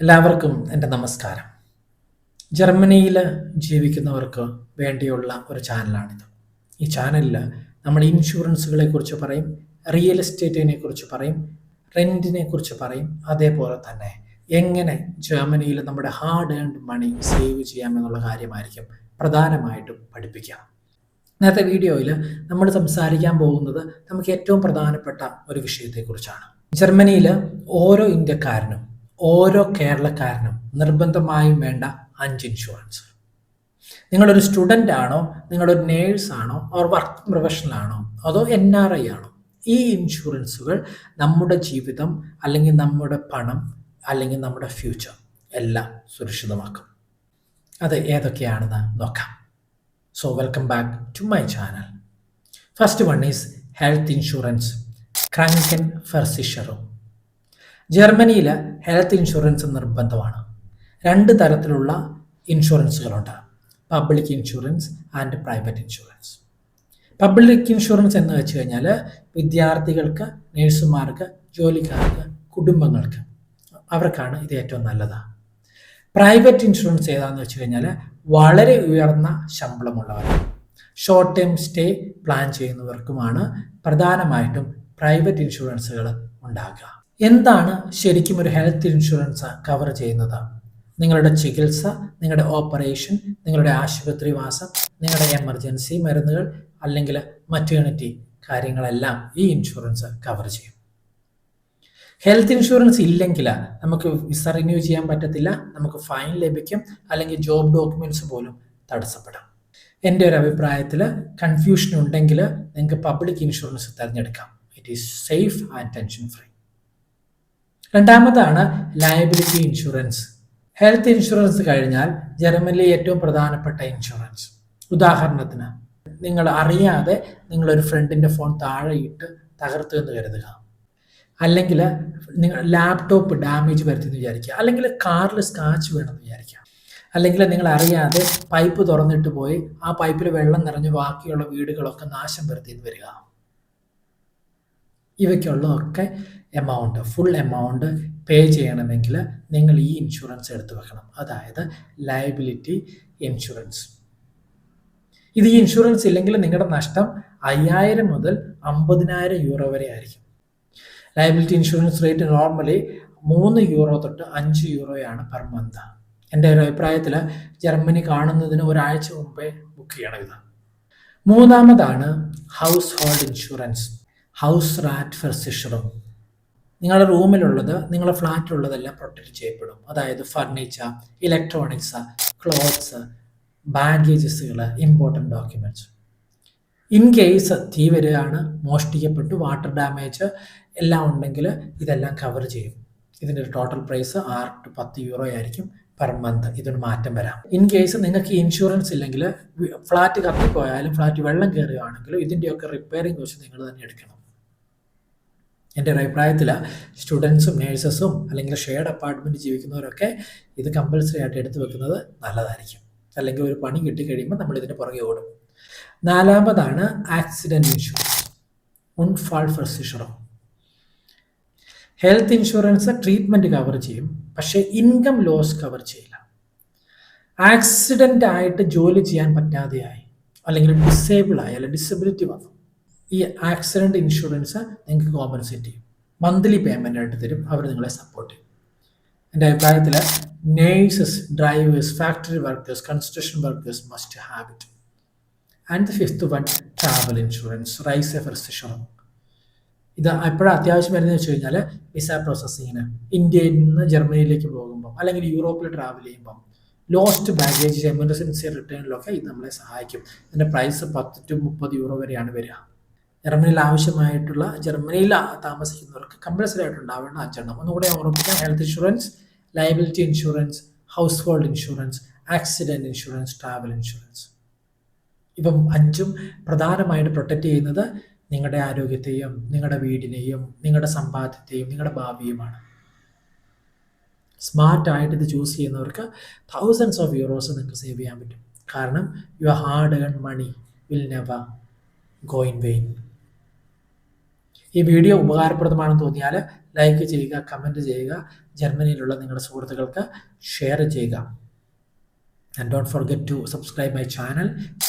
എല്ലാവർക്കും എൻ്റെ നമസ്കാരം. ജർമ്മനിയിൽ ജീവിക്കുന്നവർക്ക് വേണ്ടിയുള്ള ഒരു ചാനലാണിത്. ഈ ചാനലിൽ നമ്മൾ ഇൻഷുറൻസുകളെ കുറിച്ച് പറയും, റിയൽ എസ്റ്റേറ്റിനെ കുറിച്ച് പറയും, റെൻറ്റിനെ കുറിച്ച് പറയും. അതേപോലെ തന്നെ എങ്ങനെ ജർമ്മനിയിൽ നമ്മുടെ ഹാർഡ് ഏൺഡ് മണി സേവ് ചെയ്യാമെന്നുള്ള കാര്യമായിരിക്കും പ്രധാനമായിട്ടും പഠിപ്പിക്കുക. ഇന്നത്തെ വീഡിയോയിൽ നമ്മൾ സംസാരിക്കാൻ പോകുന്നത് നമുക്ക് ഏറ്റവും പ്രധാനപ്പെട്ട ഒരു വിഷയത്തെക്കുറിച്ചാണ്. ജർമ്മനിയിൽ ഓരോ ഇന്ത്യക്കാരനും ഓരോ കേരളക്കാരനും നിർബന്ധമായും വേണ്ട 5 ഇൻഷുറൻസ്. നിങ്ങളൊരു സ്റ്റുഡൻ്റ് ആണോ, നിങ്ങളൊരു നേഴ്സാണോ, ഓർ വർക്ക് പ്രൊഫഷണൽ ആണോ, അതോ NRI ആണോ, ഈ ഇൻഷുറൻസുകൾ നമ്മുടെ ജീവിതം അല്ലെങ്കിൽ നമ്മുടെ പണം അല്ലെങ്കിൽ നമ്മുടെ ഫ്യൂച്ചർ എല്ലാം സുരക്ഷിതമാക്കും. അത് ഏതൊക്കെയാണെന്ന് നോക്കാം. So welcome back to my channel. First one is health insurance, ക്രാങ്കൻ ഫെർസിഷറും. ജർമ്മനിയിൽ ഹെൽത്ത് ഇൻഷുറൻസ് നിർബന്ധമാണ്. 2 തരത്തിലുള്ള ഇൻഷുറൻസുകളുണ്ട്, public insurance and private insurance. Public insurance എന്ന് വെച്ച് കഴിഞ്ഞാൽ വിദ്യാർത്ഥികൾക്ക്, നേഴ്സുമാർക്ക്, ജോലിക്കാർക്ക്, കുടുംബങ്ങൾക്ക്, അവർക്കാണ് ഇത് ഏറ്റവും നല്ലത്. പ്രൈവറ്റ് ഇൻഷുറൻസ് ഏതാണെന്ന് വെച്ച് കഴിഞ്ഞാൽ വളരെ ഉയർന്ന ശമ്പളമുള്ളവർ, ഷോർട്ട് ടേം സ്റ്റേ പ്ലാൻ ചെയ്യുന്നവർക്കുമാണ് പ്രധാനമായിട്ടും പ്രൈവറ്റ് ഇൻഷുറൻസുകൾ ഉണ്ടാകുക. എന്താണ് ശരിക്കും ഒരു ഹെൽത്ത് ഇൻഷുറൻസ് കവർ ചെയ്യുന്നത്? നിങ്ങളുടെ ചികിത്സ, നിങ്ങളുടെ ഓപ്പറേഷൻ, നിങ്ങളുടെ ആശുപത്രിവാസം, നിങ്ങളുടെ എമർജൻസി മരുന്നുകൾ അല്ലെങ്കിൽ മറ്റേണിറ്റി കാര്യങ്ങളെല്ലാം ഈ ഇൻഷുറൻസ് കവർ ചെയ്യും. ഹെൽത്ത് ഇൻഷുറൻസ് ഇല്ലെങ്കിൽ നമുക്ക് വിസ റിന്യൂ ചെയ്യാൻ പറ്റത്തില്ല, നമുക്ക് ഫൈൻ ലഭിക്കും, അല്ലെങ്കിൽ ജോബ് ഡോക്യുമെന്റ്സ് പോലും തടസ്സപ്പെടും. എൻ്റെ ഒരു അഭിപ്രായത്തിൽ കൺഫ്യൂഷൻ ഉണ്ടെങ്കിൽ നിങ്ങൾക്ക് പബ്ലിക് ഇൻഷുറൻസ് തിരഞ്ഞെടുക്കാം. It is safe and tension free. രണ്ടാമതാണ് ലയബിലിറ്റി ഇൻഷുറൻസ്. ഹെൽത്ത് ഇൻഷുറൻസ് കഴിഞ്ഞാൽ ജർമ്മനിയിലെ ഏറ്റവും പ്രധാനപ്പെട്ട ഇൻഷുറൻസ്. ഉദാഹരണത്തിന്, നിങ്ങൾ അറിയാതെ നിങ്ങളൊരു ഫ്രണ്ടിൻ്റെ ഫോൺ താഴെയിട്ട് തകർത്തു എന്ന് കരുതുക, അല്ലെങ്കിൽ നിങ്ങൾ ലാപ്ടോപ്പ് ഡാമേജ് വരുത്തിയെന്ന് വിചാരിക്കുക, അല്ലെങ്കിൽ കാറിൽ സ്ക്രാച്ച് വീണെന്ന് വിചാരിക്കുക, അല്ലെങ്കിൽ നിങ്ങൾ അറിയാതെ പൈപ്പ് തുറന്നിട്ട് പോയി ആ പൈപ്പിൽ വെള്ളം നിറഞ്ഞ് ബാക്കിയുള്ള വീടുകളൊക്കെ നാശം വരുത്തിയെന്ന് വരിക. ഇവയ്ക്കുള്ളതൊക്കെ ഫുൾ എമൗണ്ട് പേ ചെയ്യണമെങ്കിൽ നിങ്ങൾ ഈ ഇൻഷുറൻസ് എടുത്തു വെക്കണം, അതായത് ലയബിലിറ്റി ഇൻഷുറൻസ്. ഇത് ഈ ഇൻഷുറൻസ് ഇല്ലെങ്കിൽ നിങ്ങളുടെ നഷ്ടം 5000 മുതൽ 50,000 യൂറോ വരെ ആയിരിക്കും. Liability insurance rate normally 3 euro തൊട്ട് 5 യൂറോയാണ് പെർ മന്ത്. എൻ്റെ ഒരു അഭിപ്രായത്തിൽ ജർമ്മനി കാണുന്നതിന് ഒരാഴ്ച മുമ്പേ ബുക്ക് ചെയ്യണം ഇത്. മൂന്നാമതാണ് ഹൗസ് ഹോൾഡ് ഇൻഷുറൻസ്, ഹൗസ് റാറ്റ് ഫെർസിഷറും. നിങ്ങളുടെ റൂമിലുള്ളത്, നിങ്ങളുടെ ഫ്ലാറ്റിലുള്ളതെല്ലാം പ്രൊട്ടക്റ്റ് ചെയ്യപ്പെടും. അതായത് ഫർണിച്ചർ, ഇലക്ട്രോണിക്സ്, ക്ലോത്ത്സ്, ബാഗേജസുകൾ, ഇമ്പോർട്ടൻറ്റ് ഡോക്യുമെൻറ്റ്സ്. ഇൻ കേസ് തീ വരികയാണ്, മോഷ്ടിക്കപ്പെട്ടു, വാട്ടർ ഡാമേജ് എല്ലാം ഉണ്ടെങ്കിൽ ഇതെല്ലാം കവർ ചെയ്യും. ഇതിൻ്റെ ഒരു ടോട്ടൽ പ്രൈസ് 6 to 10 യൂറോ ആയിരിക്കും പെർ മന്ത്. ഇതിന് മാറ്റം വരാം. ഇൻ കേസ് നിങ്ങൾക്ക് ഇൻഷുറൻസ് ഇല്ലെങ്കിൽ, ഫ്ലാറ്റ് കത്തിപ്പോയാലും ഫ്ലാറ്റ് വെള്ളം കയറുകയാണെങ്കിലും ഇതിൻ്റെയൊക്കെ റിപ്പയറിംഗ് കോസ്റ്റ് നിങ്ങൾ തന്നെ എടുക്കണം. എൻ്റെ ഒരു അഭിപ്രായത്തിൽ സ്റ്റുഡൻസും നേഴ്സസും അല്ലെങ്കിൽ ഷെയർഡ് അപ്പാർട്ട്മെൻറ്റ് ജീവിക്കുന്നവരൊക്കെ ഇത് കമ്പൽസറി ആയിട്ട് എടുത്തു വെക്കുന്നത് നല്ലതായിരിക്കും. അല്ലെങ്കിൽ ഒരു പണി കിട്ടിക്കഴിയുമ്പോൾ നമ്മൾ ഇതിൻ്റെ പുറകെ ഓടും. നാലാമതാണ് ആക്സിഡൻറ്റ് ഇൻഷുറൻസ്, ഉൺഫാൾ ഫെർസിഷറും. ഹെൽത്ത് ഇൻഷുറൻസ് ട്രീറ്റ്മെൻറ്റ് കവർ ചെയ്യും, പക്ഷേ ഇൻകം ലോസ് കവർ ചെയ്യില്ല. ആക്സിഡൻ്റ് ആയിട്ട് ജോലി ചെയ്യാൻ പറ്റാതെയായി, അല്ലെങ്കിൽ ഡിസേബിൾ ആയി, അല്ലെങ്കിൽ ഡിസബിലിറ്റി വന്നു, ഈ ആക്സിഡൻറ്റ് ഇൻഷുറൻസ് നിങ്ങൾക്ക് കോമ്പൻസേറ്റ് ചെയ്യും. മന്ത്ലി പേയ്മെൻ്റ് ആയിട്ട് തരും, അവർ നിങ്ങളെ സപ്പോർട്ട് ചെയ്യും. എൻ്റെ അഭിപ്രായത്തിൽ nurses, drivers, factory workers, construction workers must have it. And the fifth one, travel insurance, റൈസ് ഫെർസിഷറും. ഇത് എപ്പോഴും അത്യാവശ്യം വരുന്നത് വെച്ച് കഴിഞ്ഞാൽ വിസ പ്രോസസ്സിങ്ങിന്, ഇന്ത്യയിൽ നിന്ന് ജർമ്മനിയിലേക്ക് പോകുമ്പം അല്ലെങ്കിൽ യൂറോപ്പിൽ ട്രാവൽ ചെയ്യുമ്പം, ലോസ്റ്റ് ബാഗേജ്, എമർജൻസി റിട്ടേണിലൊക്കെ ഇത് നമ്മളെ സഹായിക്കും. ഇതിൻ്റെ പ്രൈസ് 10 to 30 യൂറോ വരെയാണ് വരിക. ജർമ്മനിയിൽ ആവശ്യമായിട്ടുള്ള, ജർമ്മനിയിൽ താമസിക്കുന്നവർക്ക് കമ്പൽസറി ആയിട്ട് ഉണ്ടാവേണ്ട 5 എണ്ണം ഒന്നുകൂടെ ഓർമ്മിക്കാം: health insurance, liability insurance, house hold insurance, accident insurance, travel insurance. ഇപ്പം 5ഉം പ്രധാനമായിട്ട് പ്രൊട്ടക്റ്റ് ചെയ്യുന്നത് നിങ്ങളുടെ ആരോഗ്യത്തെയും നിങ്ങളുടെ വീടിനെയും നിങ്ങളുടെ സമ്പാദ്യത്തെയും നിങ്ങളുടെ ഭാവിയുമാണ്. സ്മാർട്ടായിട്ട് ഇത് ചൂസ് ചെയ്യുന്നവർക്ക് thousands of euros നിങ്ങൾക്ക് സേവ് ചെയ്യാൻ പറ്റും. കാരണം your hard earn money will never go in vain. ഈ വീഡിയോ ഉപകാരപ്രദമാണെന്ന് തോന്നിയാൽ ലൈക്ക് ചെയ്യുക, കമൻറ്റ് ചെയ്യുക, ജർമ്മനിയിലുള്ള നിങ്ങളുടെ സുഹൃത്തുക്കൾക്ക് ഷെയർ ചെയ്യുക. And don't forget to subscribe my channel,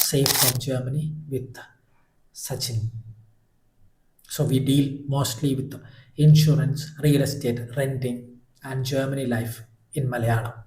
Safe from Germany with Sachin. So we deal mostly with insurance, real estate, renting and Germany life in Malayalam.